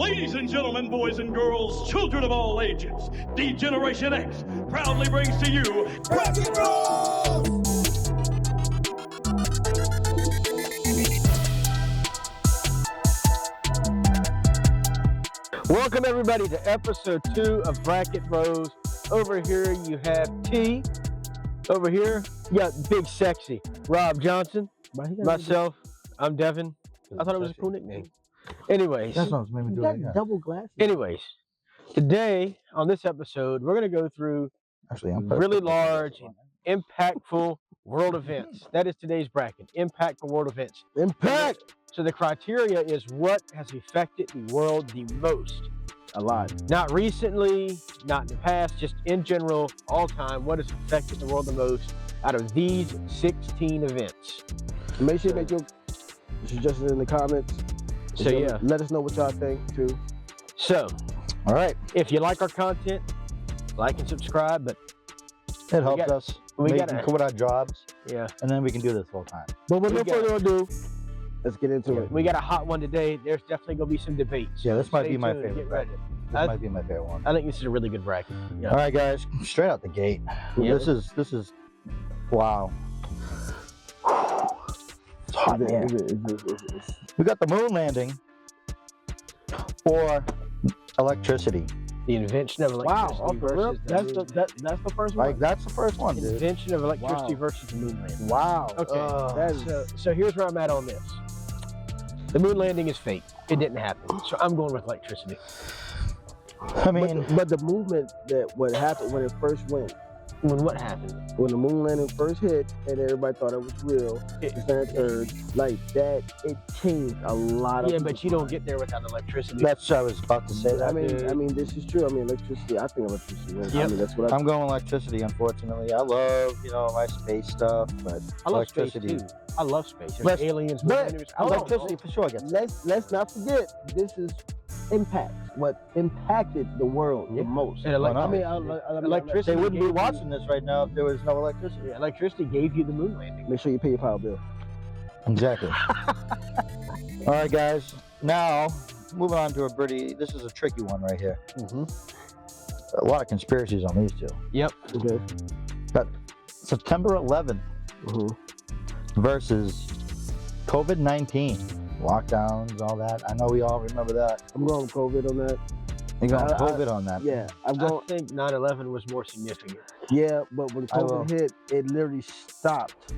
Ladies and gentlemen, boys and girls, children of all ages, D-Generation X proudly brings to you Bracket Bros! Welcome everybody to episode 2 of Bracket Bros. Over here you have T. Over here you got Big Sexy Rob Johnson. Myself, I'm Devin. I thought it was a cool nickname. Anyways, that's what made me do it. Double glasses. Anyways, today on this episode we're going to go through really large, impactful world events. That is today's bracket. Impactful world events. Impact. So the criteria is what has affected the world the most. A lot. Not recently, not in the past, just in general, all time, what has affected the world the most out of these 16 events. Make sure you make your suggestions in the comments. So yeah. Let us know what y'all think too. So, all right. If you like our content, like and subscribe, but it helps us. We can quit our jobs. Yeah. And then we can do this full time. But with no further ado, let's get into it. We got a hot one today. There's definitely gonna be some debates. Yeah, this might be my favorite bracket. This might be my favorite one. I think this is a really good bracket. Yeah. All right, guys, straight out the gate. Yeah. This is wow. It's hot, man. We got the moon landing or electricity. The invention of electricity versus that's the first one. Like that's the first one, dude. Invention of electricity versus the moon landing. Wow. Okay. So here's where I'm at on this. The moon landing is fake. It didn't happen. So I'm going with electricity. I mean, but the movement that what happened when it first went. When what happened? When the moon landing first hit and everybody thought it was real, like that, it changed a lot of. Yeah, but you don't get there without electricity. That's what I was about to say. I mean, this is true. I mean, electricity. I think electricity. Yep. I mean, that's what I'm going electricity. Unfortunately, I love my space stuff, but I love electricity. Space too. I love space. There's aliens. But electricity for sure. Let's not forget this is impact. What impacted the world the most. And electricity. They wouldn't be watching this right now if there was no electricity. Yeah, electricity gave you the moon landing. Make sure you pay your power bill. Exactly. All right, guys. Now, moving on to this is a tricky one right here. A lot of conspiracies on these two. Yep. Okay. But September 11th versus COVID-19. Lockdowns, all that. I know we all remember that. I'm going COVID on that. You're going COVID on that? Yeah. I think 9/11 was more significant. Yeah, but when COVID hit, it literally stopped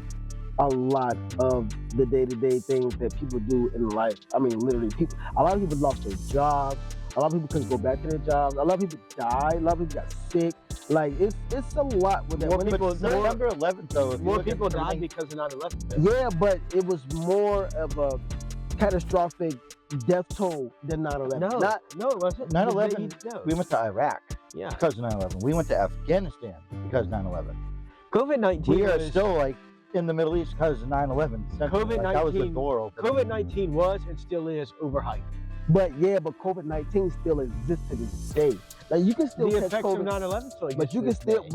a lot of the day-to-day things that people do in life. I mean, literally, a lot of people lost their jobs. A lot of people couldn't go back to their jobs. A lot of people died. A lot of people got sick. Like, it's a lot with that. September 11th, though. More people died because of 9/11. Yeah, but it was more of a catastrophic death toll than 9/11. No, it wasn't. 9/11, we went to Iraq because of 9/11. We went to Afghanistan because of 9/11. COVID-19 we are still in the Middle East because of 9/11. COVID-19, that was the door open. COVID-19 was and still is overhyped. But COVID-19 still exists to this day. Like, you can still the catch effects COVID. Of 9/11 still exist. But you can still,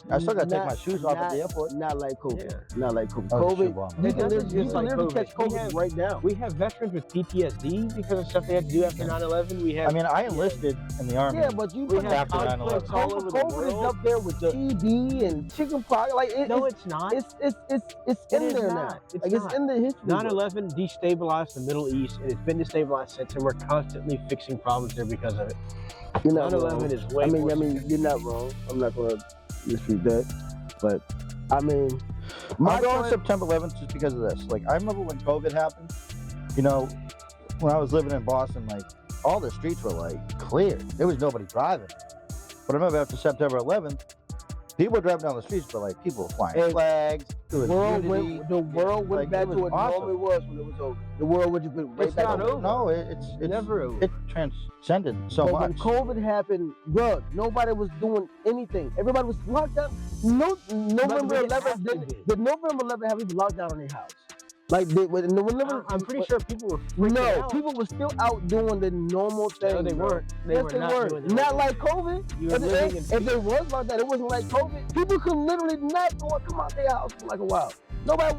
I still gotta take my shoes off at the airport. Not like COVID. Yeah. Not like COVID. COVID, you can literally catch COVID right now. We have veterans with PTSD because of stuff they had to do after 9/11. We have. I enlisted in the army. Yeah, but after 9/11. COVID is up there with TB and chickenpox. Like, it's not. It's in there now. It's in the history. 9/11 destabilized the Middle East, and it's been destabilized since, and we're constantly fixing problems there because of it. 9/11 is way more. I mean, you're not wrong. I'm not going to dispute that, but I'm going September 11th just because of this. Like, I remember when COVID happened. When I was living in Boston, all the streets were clear. There was nobody driving. But I remember after September 11th, people were driving down the streets, but people were flying flags. The world went back to what normally was when it was over. The world would just be right back over. No, it's never over. It transcended so much. When COVID happened, bro, nobody was doing anything. Everybody was locked down. November 11th, did November 11th have people locked down in their house? I'm pretty sure people were freaking out. People were still out doing the normal thing. No, they weren't. They were not like COVID. If they was like that, it wasn't like COVID. People could literally not come out their house for a while. Nobody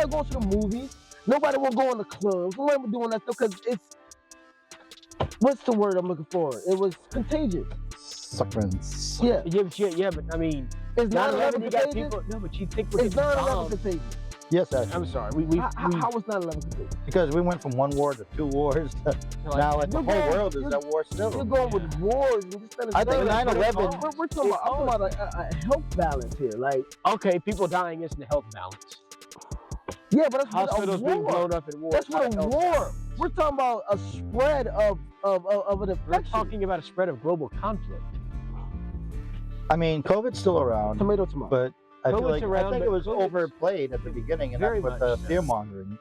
goes to the movies. Nobody will go in the clubs. Nobody was doing that stuff because what's the word I'm looking for? It was contagious. Suckers. Yeah. Yeah, but I mean, Is 9/11 9/11 you got contagious? people. No, but you think we're Is getting 9/11 bombed. contagious? Yes, actually. I'm sorry. We How was 9/11 contagious? Because we went from one war to two wars to now like the You're whole going- world is you're- at war still. You're going with wars and just I think 9/11 We're talking about a health balance here. Like, okay, people dying isn't a health balance. yeah, but that's what Hospitals a being war. blown up in war. That's is not what a health war. balance. We're talking about a spread of an We're infection. talking about a spread of global conflict. I mean, COVID's still around, Tomato. but I feel COVID's like around, I think but it was COVID's overplayed at the beginning, and very that's what much the so. fear mongering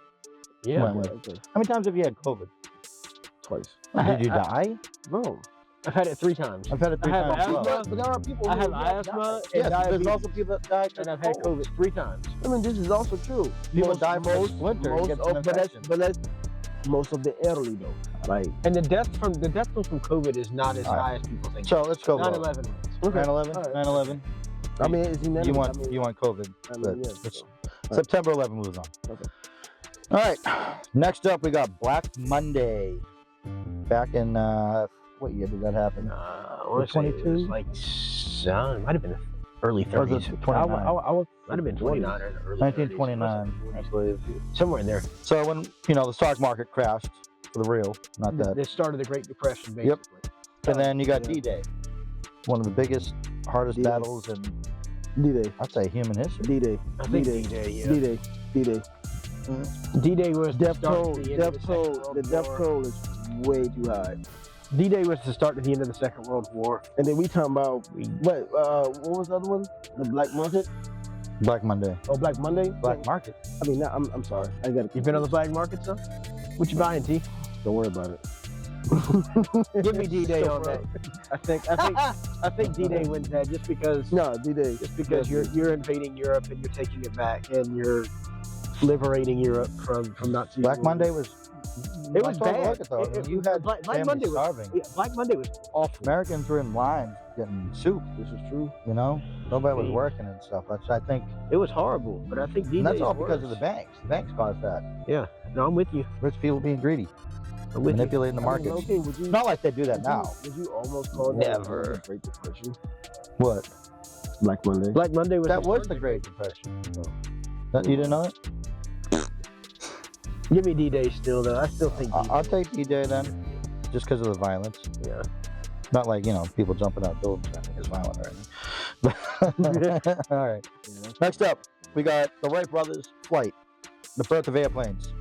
Yeah. went with. Okay. How many times have you had COVID? Twice. Did you die? No. I've had it 3 times. I've had it 3 I have times. as asthma. well. But there are people I who have died. asthma and Yes, diabetes, there's also people that die. and I've had COVID 3 times. I mean, this is also true. People die from a splinter and most get of, some but that's, infection. but that's most of the elderly though. Like, And the death toll from COVID is not as All right. high as people think. So let's go. 9/11 was. 9/11. All right. 9/11. I mean, it's unanimous. You want I mean, you want COVID? I but mean, yeah. let's- so. September 11 moves on. Okay. All right. Next up, we got Black Monday. Back in what year did that happen? I want to say it 22? was like it might have been early Or was 30s. it 29? Might have been 29 or the early 1929, 30s. I believe. Somewhere in there. So when the stock market crashed for the real, not that. They started the Great Depression, Yep. basically. And then you got Yeah. D-Day, one of the biggest, hardest D-Day. battles in D-Day. I'd say human history. D-Day. I think D-Day. D-Day, yeah. D-Day. D-Day. D-Day was the Death start toll. to the end of Death the toll. Second The World death War. toll is way too high. D-Day was the start to the end of the Second World War. And then we talking about what was the other one? The Black Market? Black Monday. Oh, Black Monday? Black Market. I mean, I'm sorry. I got You been on the black market, son? What you buying, T? Don't worry about it. Give me D-Day So on proud. that. I think D-Day wins that just because No, D-Day. just because you're invading Europe and you're taking it back and you're liberating Europe from Nazi Black rule. Monday was. It was let's take a bad. look at though. It- you had Black families Monday was starving. Yeah, Black Monday was awful. Americans were in lines getting soup. This is true. You know, nobody was See? working and stuff. That's I think, It was horrible, but I think D-Day and that's is all because of worse. the banks. The banks caused that. Yeah, no, I'm with you. Rich people being greedy, I'm with you. manipulating the I mean, markets. okay, would you, It's not like they do that would now. You, would you almost call that Never. the Great Depression? What? Black Monday. Black Monday was That the was start the of Great Depression. You didn't know it? Give me D-Day still though. I still think D-Day. I'll take D-Day then, just because of the violence. Yeah. Not like, people jumping out buildings. I think it's violent or anything. All right. Next up, we got the Wright brothers' flight, the birth of airplanes,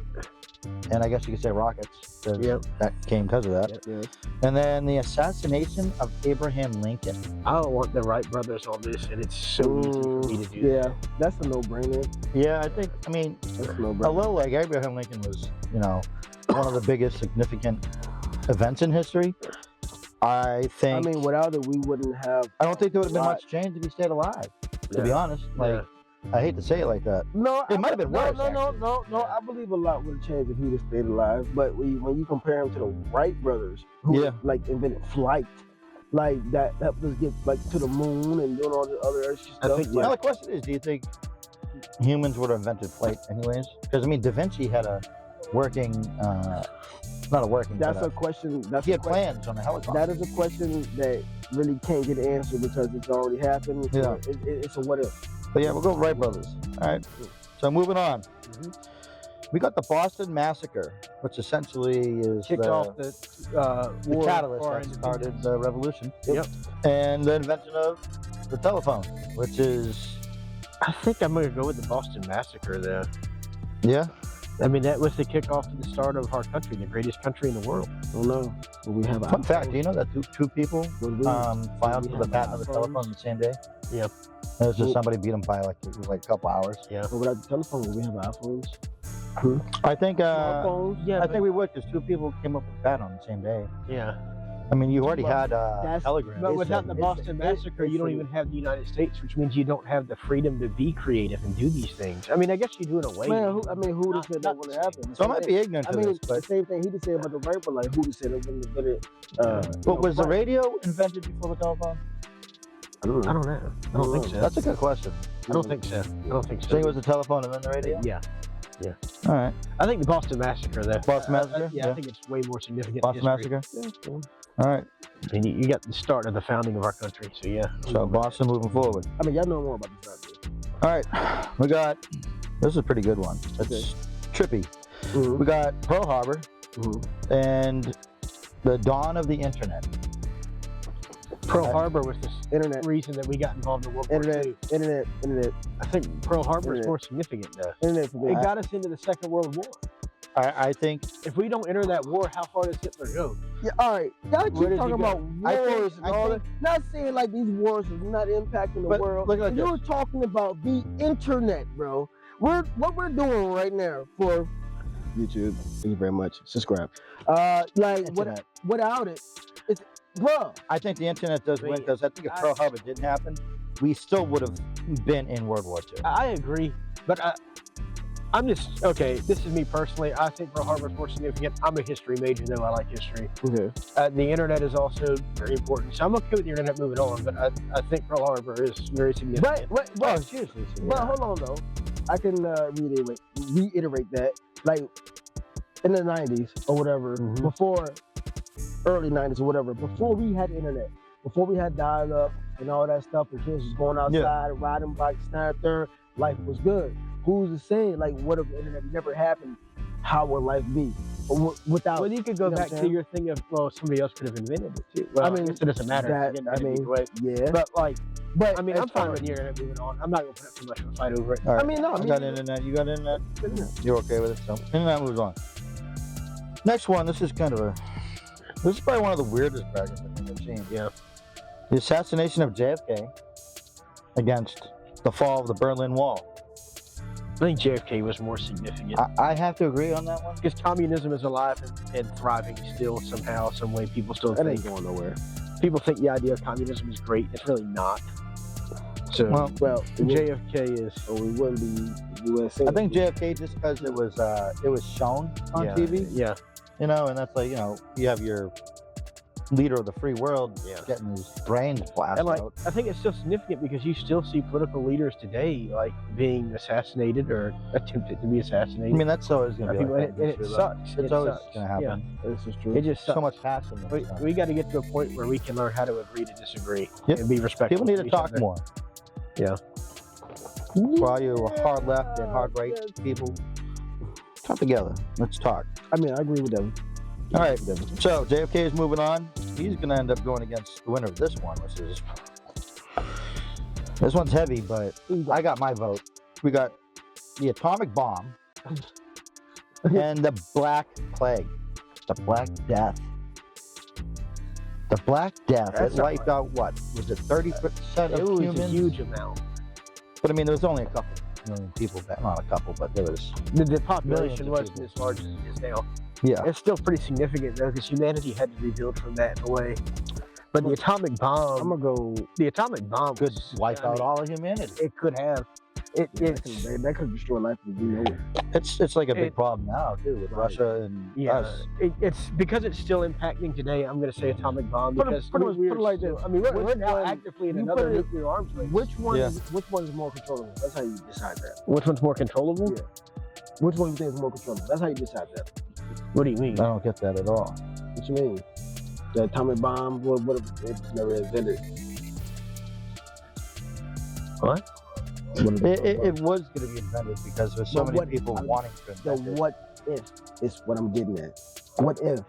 and I guess you could say rockets. 'Cause Yep. that came because of that. Yeah. And then the assassination of Abraham Lincoln. I don't want the Wright brothers on this, and it's so easy for me to do. Yeah, that's a no-brainer. Yeah, That's a a no-brainer. little like Abraham Lincoln was, one of the biggest significant events in history. I think. I mean, without it, we wouldn't have. I don't think there would have been Why? much change if he stayed alive. To be Yeah. honest, like I hate to say it like that. No, It might have been worse, No, actually. I believe a lot would have changed if he'd have stayed alive. But when you compare him to the Wright brothers, who Yeah. like invented flight, like that helped us get like to the moon and doing all the other extra I stuff. think, Now yeah. the question is, do you think humans would have invented flight anyways? Because Da Vinci had a working, not a working. That's but a question. That's he a had question. plans on the helicopter. That is a question that really can't get answered because it's already happened. Yeah. It's a what if. But yeah, we'll go Wright brothers. All right. So moving on. We got the Boston Massacre, which essentially is Kicked off the the war catalyst for that started the revolution. Yep. And the invention of the telephone, which is, I think I'm gonna go with the Boston Massacre there. yeah. I mean, that was the kickoff to the start of our country, the greatest country in the world. I don't know. But we have Fun fact, do you know that two people Would we- filed we for the have patent of the iPhones? telephone the same day? Yep. It was just Well- somebody beat them by it was like a couple hours. Yeah. But without the telephone, would we have iPhones? I think Smartphones? Yeah. I think we would because two people came up with the patent on the same day. Yeah. I mean, you already Well, had that's- Telegram. But It's without a- the it's a- Boston it's- Massacre, you it's don't a- even have the United States, which means you don't have the freedom to be creative and do these things. I mean, I guess you do in a way. Man, who would have said that Not would the have happened? So I might be ignorant I to mean, this, the but same thing he just said about the Wright, but like, who would have said it wouldn't have been it? but was the radio invented before the telephone? I don't I know. don't know. I don't think so. That's a good question. I don't think so. I don't think So so. it was the telephone and then the radio? Yeah. Yeah. All right. I think the Boston Massacre, though. Boston Massacre? Yeah, Yeah. I think it's way more significant. Boston in history. Massacre? All right. I mean, you got the start of the founding of our country, so yeah. So Boston moving forward. I mean, y'all know more about this than All right. We got, this is a pretty good one. It's trippy. I We got Pearl Harbor do. and the dawn of the internet. Pearl Okay. Harbor was the Internet. reason that we got involved in World War Internet. II. Internet. I think Pearl Harbor is Internet. more significant, though. Internet for me. It got us into the Second World War. I think If we don't enter that war, how far does Hitler go? Yeah, all right. Y'all Where keep does he talking go? about I think- wars and I all think- that. Not saying like these wars is not impacting the But world. look like You're this. talking about the internet, bro. What we're doing right now for YouTube. Thank you very much. Subscribe. Like Internet. without it, it's bro. I think the internet does win Wait, because I think if Pearl Harbor didn't happen, we still would have been in World War II. I agree, but I'm just okay. This is me personally. I think Pearl Harbor is more significant. I'm a history major, though. I like history. Okay. The internet is also very important, so I'm okay with the internet moving on. But I think Pearl Harbor is very significant. But seriously. But hold on though. I can reiterate that. Like in the 90s or whatever, Mhm. before early 90s or whatever, before we had internet, before we had dial up and all that stuff, and kids was going outside, riding bikes, down there, life was good. Who's to say, like, what if the internet never happened? How would life be? Without Well, you could go you know back what I'm to saying? your thing of, well, somebody else could have invented it too. Well, I mean, guess it doesn't matter. that- Again, I mean, either way. yeah. But like, But I mean, I'm as fine far- with the internet moving on. I'm not gonna put up too much of a fight over it. All right. I mean, no, I I mean, got internet. You got internet. internet. You're okay with it. So internet moves on. Next one. This is kind of a. This is probably one of the weirdest brackets I've ever seen. Yeah. The assassination of JFK against the fall of the Berlin Wall. I think JFK was more significant I have to agree on that one. because communism is alive and thriving still somehow, some way. People still That think ain't going nowhere. people think the idea of communism is great. It's really not. So Well, JFK is. Or we wouldn't be USA. I think JFK just because it was shown on yeah, TV, Yeah. you know, and that's like, you know, you have your leader of the free world Yeah. getting his brains blasted And like, out. I think it's still significant because you still see political leaders today like being assassinated or attempted to be I assassinated. mean, that's always gonna be People- like and that in it history, though. sucks. It's It always sucks. gonna happen. This is true. It just sucks. So much passion. in this We, stuff. we got to get to a point where we can learn how to agree to disagree Yep. and be respectful. People need to each talk other. more. Yeah. For all you hard left and hard right people, come together. Let's talk. I mean, I agree with them. All right. So JFK is moving on. He's going to end up going against the winner of this one, which is this one's heavy, but I got my vote. We got the atomic bomb and the Black Plague, the Black Death. The Black Death. That's It wiped out what? Was it 30% It of was humans? a huge amount. But I mean, there was only a couple million people back. Not a couple, but there was. The population Millions of wasn't people. as large as it is now. Yeah. It's still pretty significant though, because humanity had to rebuild from that in a way. But the atomic bomb, I'm gonna go. the atomic bomb Could was, wipe I out mean, all of humanity. It could have. That could destroy life if we know it. It's like a big it- problem now too with Right. Russia and Yeah, us. it's because it's still impacting today. I'm going to say atomic bomb Put it- because put it- we're put it like still- this. I mean, we're Which now one- actively in you another put it- nuclear arms race. Which one? Yeah. Which one is more controllable? That's how you decide that. Which one's more controllable? Yeah. Which one you think is more controllable? That's how you decide that. What do you mean? I don't get that at all. What you mean? The atomic bomb? What if it's never invented? What? It was going to be invented because there's so But many what- people I- wanting to The invent it. what if is what I'm getting at. What if?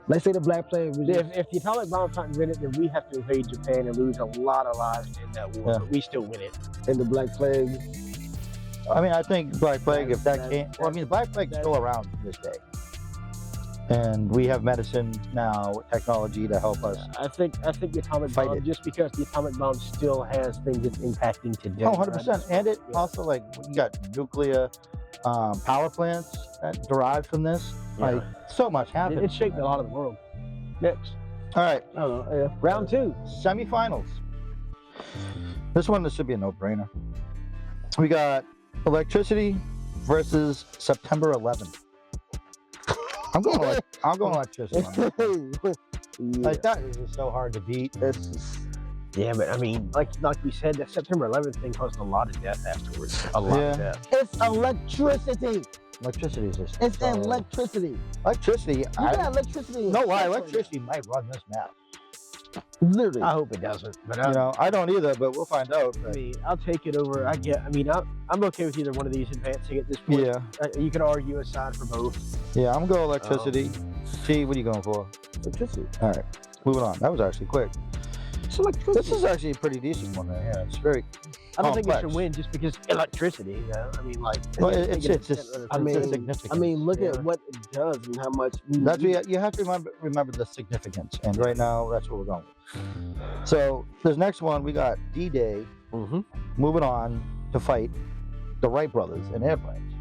Let's say the Black Plague was If the atomic bomb's not invented, then we have to invade Japan and lose a lot of lives in that war, Yeah. but we still win it. in the Black Plague. I mean, I think Black Plague, if that That- came, well, I mean, the Black Plague's that- still around to this day. And we have medicine now, technology to help us. I think the atomic Fight bomb, it. just because the atomic bomb still has things it's impacting today. Oh, 100%. And it Yeah. also, like, you got nuclear power plants that derive from this. Yeah. Like, so much happened. It shaped a lot of the world. Next, All right. I don't know. Yeah. round two. Semifinals. This should be a no-brainer. We got electricity versus September 11th. I'm going electricity. on this. Yeah. Like that is just so hard to beat. It's just, Yeah, but I mean, like we said, that September 11th thing caused a lot of death afterwards. A lot of death. It's electricity. Electricity is just. It's electricity. Electricity. You got electricity. No lie, electricity might run this map. Literally. I hope it doesn't, but I don't either, but we'll find out. I mean, I'll take it over. I'm okay with either one of these advancing at this point. Yeah, You could argue a side for both. yeah, I'm going electricity. T, what are you going for? Electricity. All right, moving on. That was actually quick. It's electricity. This is actually a pretty decent one. Yeah, it's very. I don't think it complex. should win just because electricity. You know? I mean, like. Well, it's just. I mean, significant. look at what it does and how much. That's you have to remember the significance, and right now that's what we're going with. So this next one we got D-Day. Mm-hmm. Moving on to fight the Wright brothers in airplanes,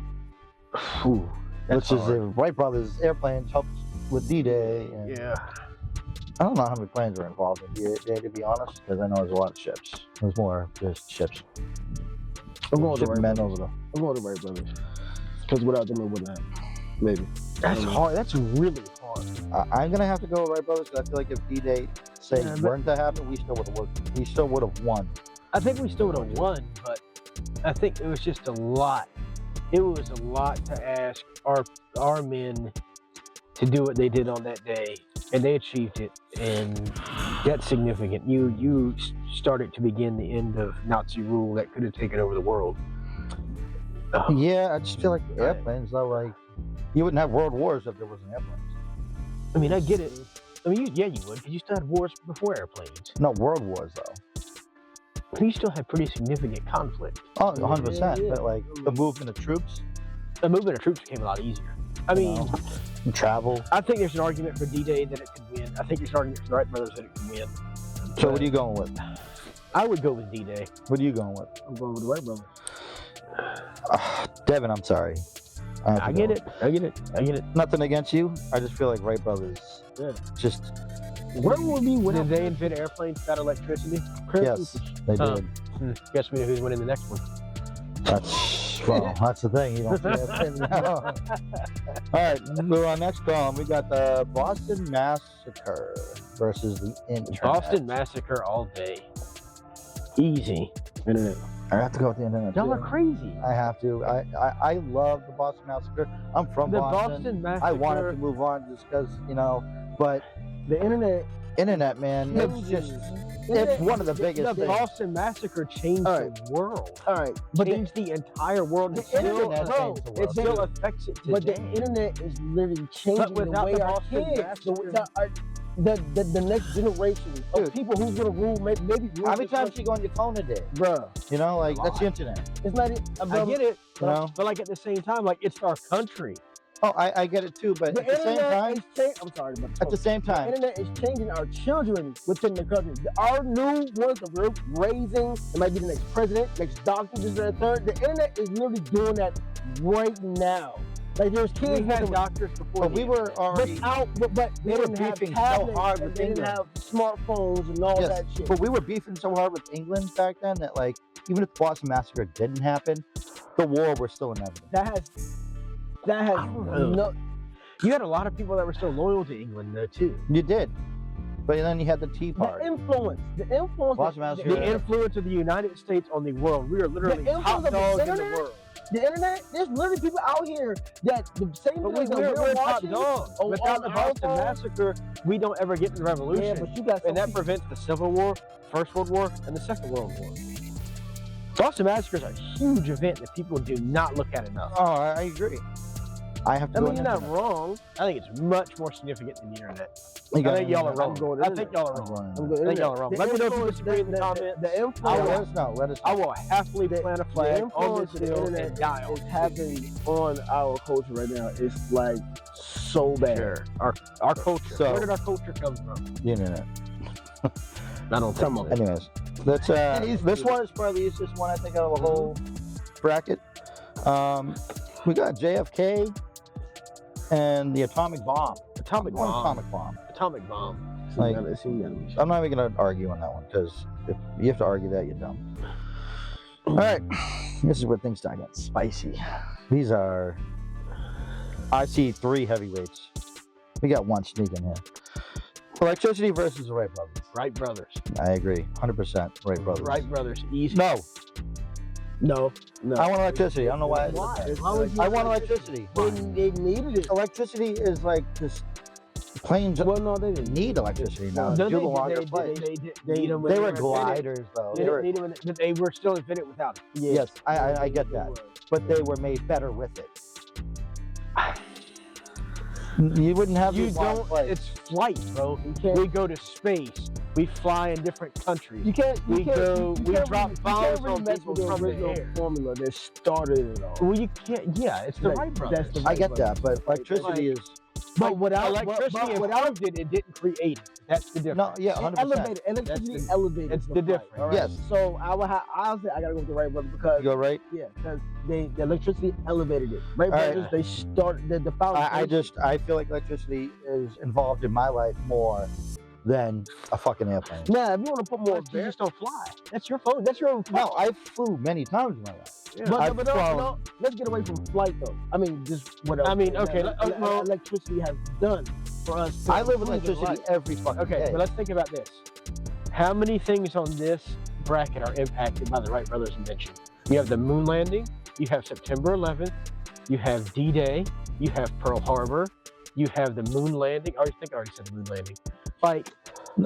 which is the Wright brothers airplanes helped with D-Day. And Yeah. I don't know how many planes were involved in D-Day, to be honest, because I know there's a lot of ships. There's more just ships. I'm going to Shipping Wright men Brothers. over I'm going to Wright Brothers. Because without them, it wouldn't happen. Maybe. That's hard. That's really hard. I'm gonna have to go with Wright brothers because I feel like if D-Day weren't to happen, we still would have won. I think we still would have won, but I think it was just a lot. It was a lot to ask our men to do what they did on that day, and they achieved it, and that's significant. You started to begin the end of Nazi rule that could have taken over the world. Yeah, I just feel like airplanes, though, like you wouldn't have world wars if there wasn't airplanes. I mean, I get it. I mean, you would, because you still had wars before airplanes. No world wars, though. But you still had pretty significant conflict. Oh, 100%. Yeah. But like the movement of troops, The movement of troops became a lot easier. I mean, and travel. I think there's an argument for D-Day that it could win. I think there's an argument for the Wright brothers that it could win. So what are you going with? I would go with D-Day. What are you going with? I'm going with the Wright Brothers. Devin, I'm sorry. I get it. I get it. I get it. Nothing against you. I just feel like Wright brothers. Yeah. Just Where would we win? Did they invent airplanes without electricity? yes, they did. Guess we know who's winning the next one. That's the thing. You don't see that. All right, move on. Next column, we got the Boston Massacre versus the Internet. Boston Massacre all day. Easy. Internet. I have to go with the Internet. Y'all too. are crazy. I have to. I love the Boston Massacre. I'm from The Boston. Boston Massacre. I wanted to move on just because, but The internet, man, it's just, it's one of the biggest The things. Boston Massacre changed All right. the world. all right, but Changed the entire world. the It still, internet changed the world. it still affects it today. but the internet is literally changing the without way the our Boston kids, Massacre- the next generation of Dude. people who's gonna rule, maybe rule How many this times country. you go on your phone a day? Bruh, That's the internet. it's not. I get it, No. but like at the same time, like it's our country. Oh, I get it too, but The at the same internet time, is changing. I'm sorry, but at the same the time, internet is changing our children within the country. Our new ones that we're raising, it might be the next president, next doctor, this, that, third. The internet is literally doing that right now. Like there's kids We had with- doctors before. but we were already, but they were didn't have beefing so tablets, hard and with they didn't England. have smartphones and all Yes, that shit. but we were beefing so hard with England back then that like, even if the Boston Massacre didn't happen, the war was still inevitable. That has don't know. no. You had a lot of people that were still loyal to England, though, too. You did, but then you had the Tea The Party. influence. Boston Massacre. The influence of the United States on the world. We are literally The influence top of the dogs in the internet? world. The internet. There's literally people out here that the same But things that we're we're top watching. dogs. on- Without on the our Boston phone. Massacre, we don't ever get the revolution. Yeah, but you got some and that people- prevents the Civil War, First World War, and the Second World War. Boston Massacre is a huge event that people do not look at enough. Oh, I agree. I have to I go mean, you're on not wrong. I think it's much more significant than the internet. You I got think it. y'all are I'm wrong. going I internet. think y'all are I'm wrong. going I'm on. going I think y'all are internet. wrong. The Let me know if you influence- disagree in the comments. The Let influence. us know. Let us know. I will happily plant a The flag on influence this of the hill internet and die on is it. happening on our culture right now. It's like so bad. Sure. Our culture. So- Where did our culture come from? The internet. I don't Some think of so. it. Anyways, let's. This one is probably the easiest one I think out of the whole bracket. We got JFK and the atomic bomb. Atomic One bomb. atomic bomb. Atomic bomb. Like- It's unanimous. I'm not even gonna argue on that one because if you have to argue that, you're dumb. All right, this is where things start getting spicy. These are. I see 3 heavyweights. We got one sneaking here. Electricity versus the Wright brothers. Wright brothers. I agree, 100%. Wright brothers. Wright brothers, easy. No, No. I want electricity. I don't know why. Why? Why I would you want electricity. They needed it. Electricity is like just planes Well, no, they didn't need electricity now. No, Do they the longer did. flights. They need them when They were invented. gliders though. They They were, didn't need them, but they were still invented without it. yes, I get that, but they were made better with it. You wouldn't have You these long don't. flights. It's flight, bro. You can't. We go to space. We fly in different countries. You can't. You We can't, go- You we can't drop really, you bombs can't really on mess people with the from the original air. formula that started it all. Well, you can't. Yeah, it's the Like, Wright brothers. that's the I get Wright that, but electricity is But without electricity but without improved it didn't create it. That's the difference. no, yeah, 100%. elevated electricity That's elevated. that's the the fight, difference. all right? Yes. So I'll say I gotta go with the Wright brothers because You go right. yeah, because the electricity elevated it. Wright All right. brothers they started the foundation. I feel like electricity is involved in my life more than a fucking airplane. Now, if you want to put more, You just don't fly. That's your phone. That's your own No, I flew many times in my life. Yeah. But, I've but no, flown. no, let's get away from flight though. I mean, just whatever. I mean, okay, well- electricity has done for us. to I live with improve electricity life. every fucking Okay, day. but let's think about this. How many things on this bracket are impacted by the Wright brothers' invention? You have the moon landing. You have September 11th. You have D-Day. You have Pearl Harbor. You have the moon landing. I already said the moon landing. Like,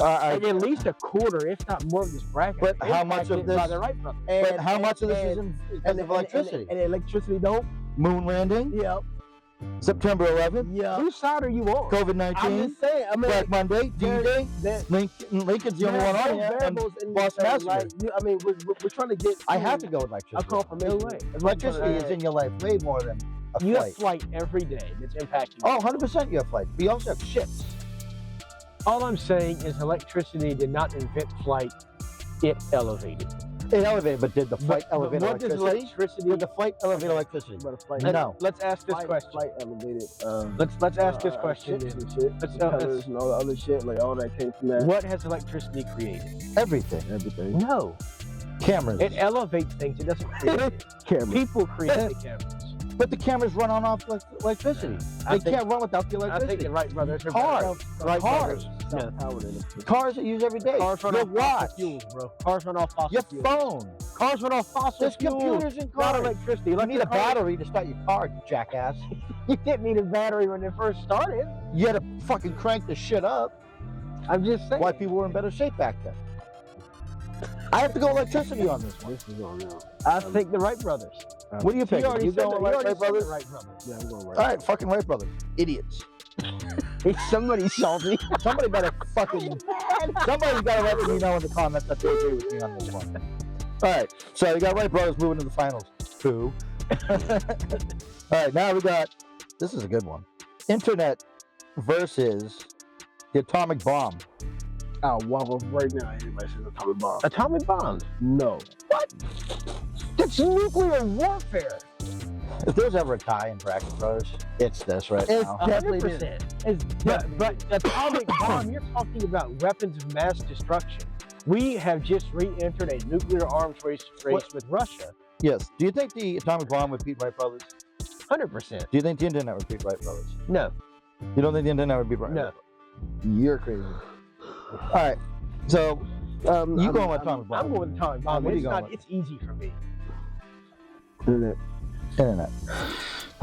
I- at least a quarter, if not more, of this bracket. But is how much of impacted by this- the Wright brothers? but how much of this is because of electricity? And electricity don't. Moon landing, Yep. September 11th, Yep. Whose side are you on? I'm COVID-19, just saying. I mean, Black Monday, D-Day. Lincoln's the only one on here. And Boston Massacre. I mean, we're trying to get. I have to go with a electricity. confirmation. No way. Electricity is in your life way more than a You have flight. flight every day that's impacting you. Oh, 100% you have flight. We also have ships. All I'm saying is electricity did not invent flight, it elevated. It elevated, but did the flight But elevate what does electricity? electricity? Did the flight elevate electricity? But a flight. No. Let's ask this question. Flight elevated. Let's ask this question. Ships then. and shit. Let's- Propellers and all the other shit, like all that came from that. What has electricity created? Everything. Everything. No, Cameras. it elevates things. It doesn't create it. Camera. People create the cameras. But the cameras run on off electricity. I They think- can't run without the I think electricity. the Wright brothers are Cars. better. Wright Cars. brothers. Self-powered electricity. Cars that you use every day. Cars run Your off watch. fossil fuels, bro. Cars run off fossil Your fuels. phone. Cars run off fossil There's fuels. computers in Not cars. electricity. You need a Electric cars- battery to start your car, you jackass. You didn't need a battery when it first started. You had to fucking crank the shit up. I'm just saying. Why people were in better shape back then. I have to go electricity on this one. This is on now. I think the Wright brothers. What do you pick? already You said going the- with you already Wright said the brothers? Wright brothers. Yeah, I'm going right. All right, fucking Wright brothers. Idiots. Somebody salty. Somebody better fucking. Somebody's got to let me know in the comments that they agree with me on this one. All right, so you got Wright brothers moving to the finals. Two. All right, now we got. This is a good one. Internet versus the atomic bomb. Oh, wow, right now, anybody says atomic bomb. Atomic bombs. No. That's nuclear warfare. If there's ever a tie in Bracket Bros, it's this right It's now. definitely 100%. It's But atomic bomb, you're talking about weapons of mass destruction. We have just re-entered a nuclear arms race with Russia. Yes. Do you think the atomic bomb would beat Wright brothers? 100%. Do you think the internet would beat Wright brothers? No. You don't think the internet would beat Wright No. brothers? You're crazy. All right. So you going with atomic bomb? I'm going with atomic bomb. What are you It's going not. with? It's easy for me. internet. Internet.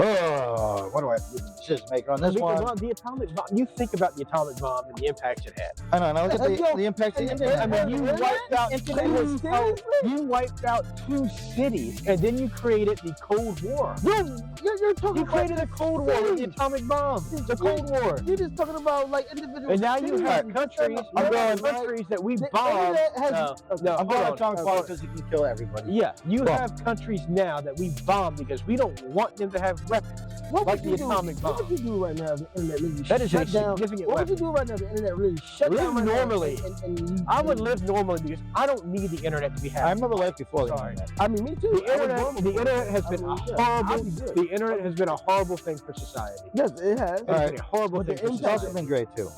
Oh, what do I have to do? Decision maker on this one? The atomic bomb. You think about the atomic bomb and the impacts it had. I don't know. Look at the impact of the internet. I mean, you wiped out. Internet? You wiped out 2 cities, and then you created the Cold War. You're talking You created a Cold War with the cities. atomic bomb. The Cold War. You're just talking about like individual. And now you cities. have countries. I'm you have going- countries that we The bombed. internet has- No, I'm hold going on. atomic bomb because you can kill everybody. Yeah, you Bomb. have countries now that we bomb because we don't want them to have weapons. What like would the you do? atomic What bomb. would you do right now if the internet really That is a shut down? significant What weapon. would you do right now if the internet really shut Live down right now normally. and I would live normally because I don't need the internet to be happy. I remember life before the Sorry. internet. I mean, me too. The I would internet, normally the do internet that. has I been mean, a yeah, I'd horrible. be good. The internet has been a horrible thing for society. Yes, it has. It's Alright. been a horrible But thing the for It's impact- also society. been great too.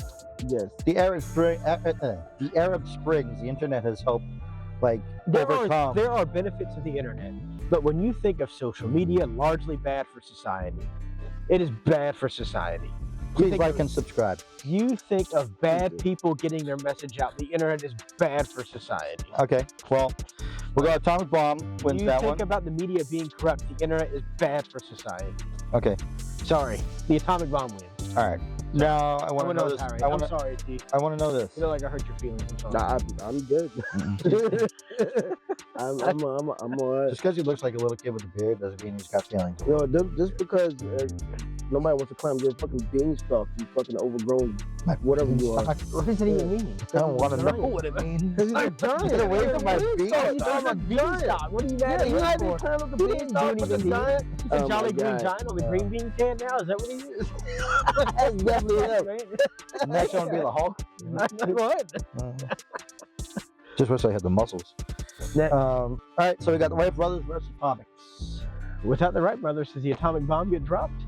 Yes. The Arab Springs, the internet has helped, like, overcome. There are benefits of the internet, but when you think of social media, largely bad for society. It is bad for society. Please like and subscribe. You think of bad people getting their message out. The internet is bad for society. Okay, well, we'll go Atomic Bomb wins You that think one. about the media being corrupt. The internet is bad for society. Okay, Sorry, the atomic bomb wins. all right. Now I want to know know this. Harry. I want I'm to. sorry, T. I want to know this. I feel like I hurt your feelings. I'm sorry. Nah, I'm good. I'm all right. Just because he looks like a little kid with a beard doesn't mean he's got feelings. Yo, just because nobody wants to climb your fucking beanstalk, you fucking overgrown, whatever you are. What does it even mean? I don't want to know Giant. what it means. Because he's a giant. Get away from my beanstalk. beanstalk. You're a beanstalk. What are you mad Yeah, at you him had for? to climb up the He didn't do beanstalk with anything the to you. giant. He's a Oh jolly my green God. giant on the green bean can now? Is that what he is? That's definitely him. Right? Next one will be the Hulk. What? Just wish I had the muscles. Next. All right, so we got the Wright brothers versus Atomics. Without the Wright brothers, does the atomic bomb get dropped?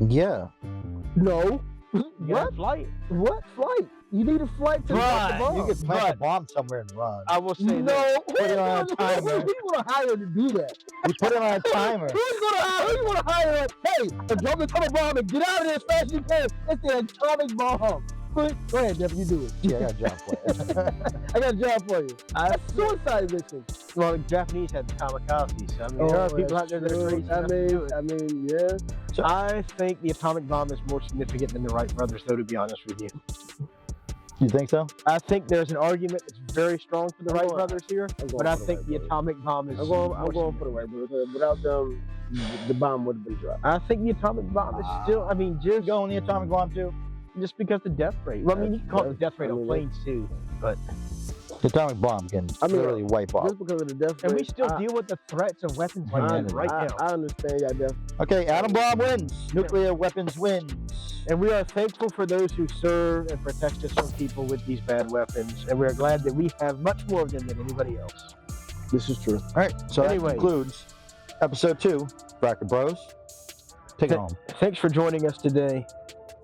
Yeah. No. You got What? a flight? What flight? You need a flight to drop the Right. bomb. You could plant a bomb somewhere and run. I will say No. this. Put it on a timer. Who you want to hire to do that? You put it on a timer. Who's gonna hire? Who you want to hire? Hey, drop the atomic bomb and get out of there as fast as you can. It's the atomic bomb. Go ahead, Jeff. You do it. Yeah, I got a job for it. I got a job for you. That's suicide mission. Well, the Japanese had the kamikazes. So, I mean, there are people out there that are crazy enough to do it. I mean, yeah. So I think the atomic bomb is more significant than the Wright brothers, though, to be honest with you. You think so? I think there's an argument that's very strong for the I'm Wright going- brothers here, I'm going but I for the think Wright the brothers. atomic bomb is I'm more going for the Wright brothers. Without them, the bomb would have been dropped. I think the atomic bomb is still, I mean, just Go on the atomic bomb too. just because the death rate. Well, I mean, you can call it the death rate I on mean, planes too, but The atomic bomb can literally wipe off. Just because of the death and we rate, still deal with the threats of weapons like that right now. I understand y'all death. Okay, atom bomb wins. Nuclear weapons wins. And we are thankful for those who serve and protect us from people with these bad weapons, and we are glad that we have much more of them than anybody else. This is true. All right, so Anyway. that concludes episode 2, Bracket Bros. Take it home. Thanks for joining us today.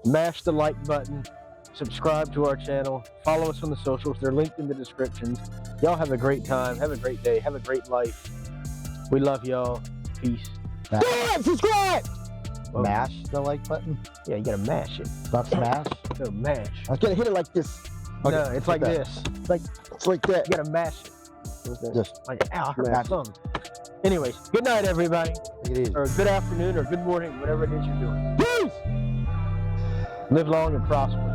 Mash the like button, subscribe to our channel, follow us on the socials. They're linked in the descriptions. Y'all have a great time, have a great day, have a great life. We love y'all. Peace. Subscribe! Whoa. Mash the like button, Yeah, you gotta mash it. not smash. No, mash. I Gotta hit it like this. Okay, No, it's like that. this. It's like that. You gotta mash it. Just Like, ow, I hurt my Mash it. thumb. Anyways, good night, everybody. take it easy. Or good afternoon, or good morning, whatever it is you're doing. Peace! Live long and prosper.